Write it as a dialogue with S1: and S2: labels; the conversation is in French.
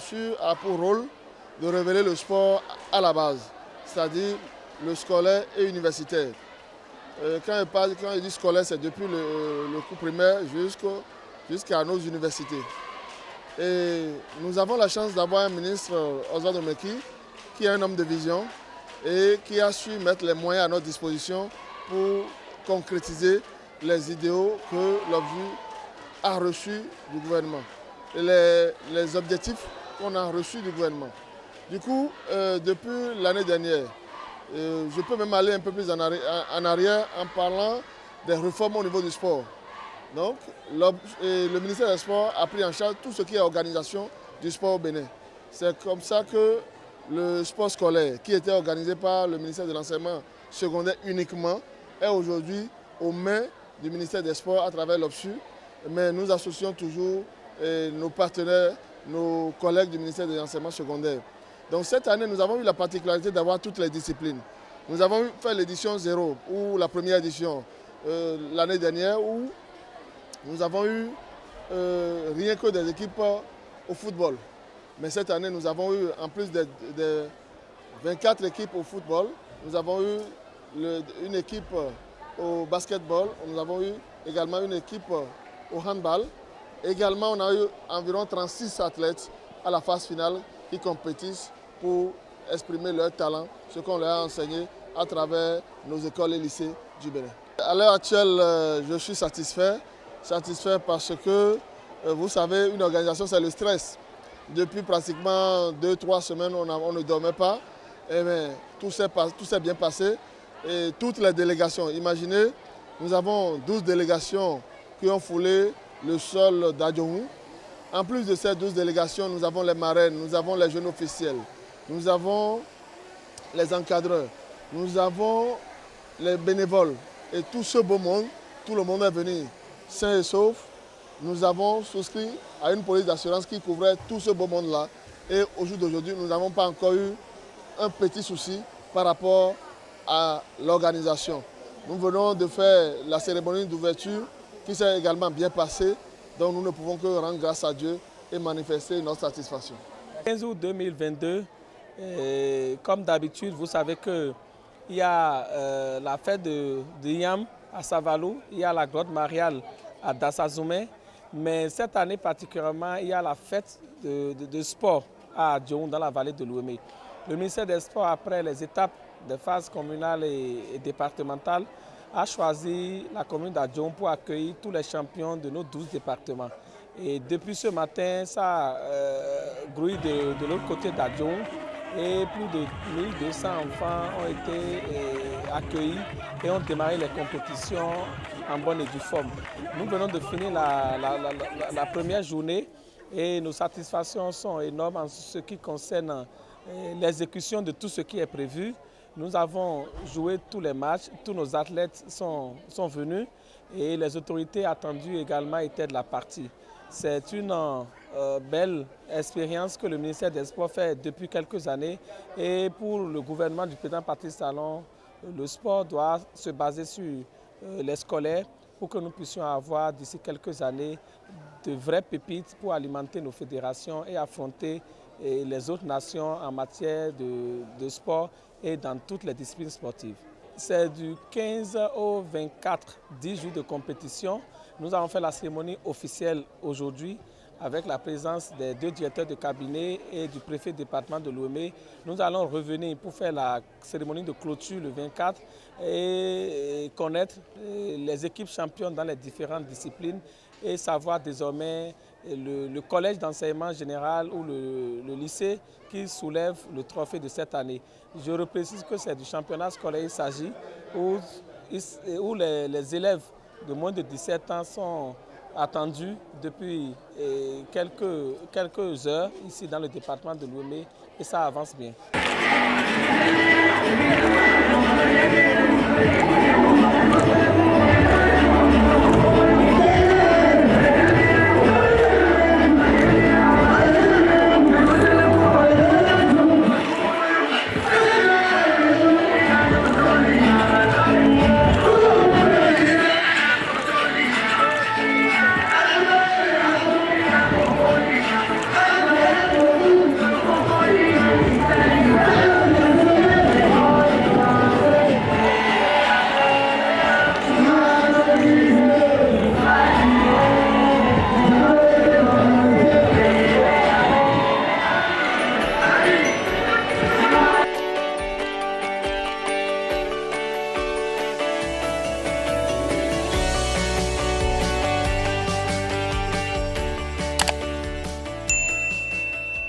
S1: l'OFSU a pour rôle de révéler le sport à la base, c'est-à-dire le scolaire et universitaire. Quand je dis scolaire, c'est depuis le cours primaire jusqu'à nos universités. Et nous avons la chance d'avoir un ministre, Oswald Omeki, qui est un homme de vision et qui a su mettre les moyens à notre disposition pour concrétiser les idéaux que l'OFSU a reçus du gouvernement, et les objectifs qu'on a reçus du gouvernement. Du coup, depuis l'année dernière, je peux même aller un peu plus en arrière en parlant des réformes au niveau du sport. Donc, le ministère des Sports a pris en charge tout ce qui est organisation du sport au Bénin. C'est comme ça que le sport scolaire, qui était organisé par le ministère de l'Enseignement secondaire uniquement, est aujourd'hui aux mains du ministère des Sports à travers l'OFSU. Mais nous associons toujours nos partenaires, nos collègues du ministère de l'Enseignement secondaire. Donc cette année, nous avons eu la particularité d'avoir toutes les disciplines. Nous avons fait l'édition 0, ou la première édition, l'année dernière, où nous avons eu rien que des équipes au football. Mais cette année, nous avons eu, en plus des 24 équipes au football, nous avons eu une équipe au basketball, nous avons eu également une équipe au handball. Également, on a eu environ 36 athlètes à la phase finale qui compétissent pour exprimer leur talent, ce qu'on leur a enseigné à travers nos écoles et lycées du Bénin. À l'heure actuelle, je suis satisfait parce que, vous savez, une organisation, c'est le stress. Depuis pratiquement 2-3 semaines, on ne dormait pas. Et bien, tout s'est bien passé. Et toutes les délégations, imaginez, nous avons 12 délégations qui ont foulé le sol d'Adjohou. En plus de ces 12 délégations, nous avons les marraines, nous avons les jeunes officiels, nous avons les encadreurs, nous avons les bénévoles. Et tout ce beau monde, tout le monde est venu sain et sauf. Nous avons souscrit à une police d'assurance qui couvrait tout ce beau monde-là. Et au jour d'aujourd'hui, nous n'avons pas encore eu un petit souci par rapport à l'organisation. Nous venons de faire la cérémonie d'ouverture qui s'est également bien passée. Donc nous ne pouvons que rendre grâce à Dieu et manifester notre satisfaction.
S2: 15 août 2022, comme d'habitude, vous savez qu'il y a la fête de Yam à Savalou, il y a la grotte mariale à Dassazoumé, mais cette année particulièrement, il y a la fête de sport à Adjohou dans la vallée de l'Ouémé. Le ministère des Sports, après les étapes des phases communales et départementales, a choisi la commune d'Adjohou pour accueillir tous les champions de nos 12 départements. Et depuis ce matin, ça a grouillé de l'autre côté d'Adjohou et plus de 1200 enfants ont été accueillis et ont démarré les compétitions en bonne et due forme. Nous venons de finir la première journée et nos satisfactions sont énormes en ce qui concerne l'exécution de tout ce qui est prévu. Nous avons joué tous les matchs, tous nos athlètes sont venus et les autorités attendues également étaient de la partie. C'est une belle expérience que le ministère des Sports fait depuis quelques années et pour le gouvernement du président Patrice Talon, le sport doit se baser sur les scolaires pour que nous puissions avoir d'ici quelques années de vraies pépites pour alimenter nos fédérations et affronter les autres nations en matière de sport et dans toutes les disciplines sportives. C'est du 15 au 24, 10 jours de compétition. Nous avons fait la cérémonie officielle aujourd'hui avec la présence des 2 directeurs de cabinet et du préfet du département de l'Ouémé. Nous allons revenir pour faire la cérémonie de clôture le 24 et connaître les équipes championnes dans les différentes disciplines et savoir désormais le collège d'enseignement général ou le lycée qui soulève le trophée de cette année. Je reprécise que c'est du championnat scolaire il s'agit où les élèves de moins de 17 ans sont attendus depuis quelques heures ici dans le département de l'Ouémé et ça avance bien.